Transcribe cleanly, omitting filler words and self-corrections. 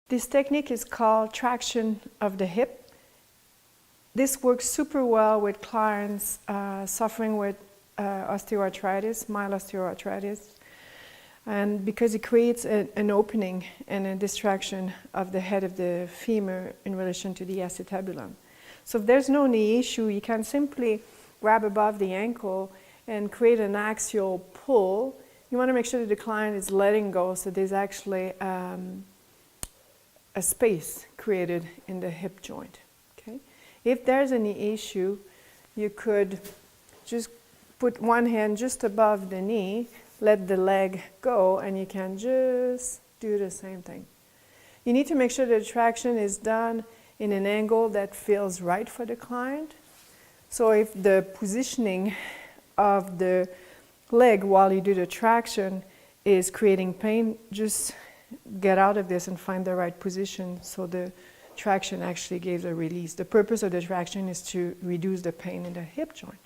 This technique is called traction of the hip. This works super well with clients suffering with osteoarthritis, mild osteoarthritis, and because it creates an opening and a distraction of the head of the femur in relation to the acetabulum. So if there's no knee issue, you can simply grab above the ankle and create an axial pull. You want to make sure that the client is letting go, so there's actually a space created in the hip joint. Okay? If there's any issue, you could just put one hand just above the knee, let the leg go, and you can just do the same thing. You need to make sure the traction is done in an angle that feels right for the client. So if the positioning of the leg while you do the traction is creating pain, just get out of this and find the right position so the traction actually gives a release. The purpose of the traction is to reduce the pain in the hip joint.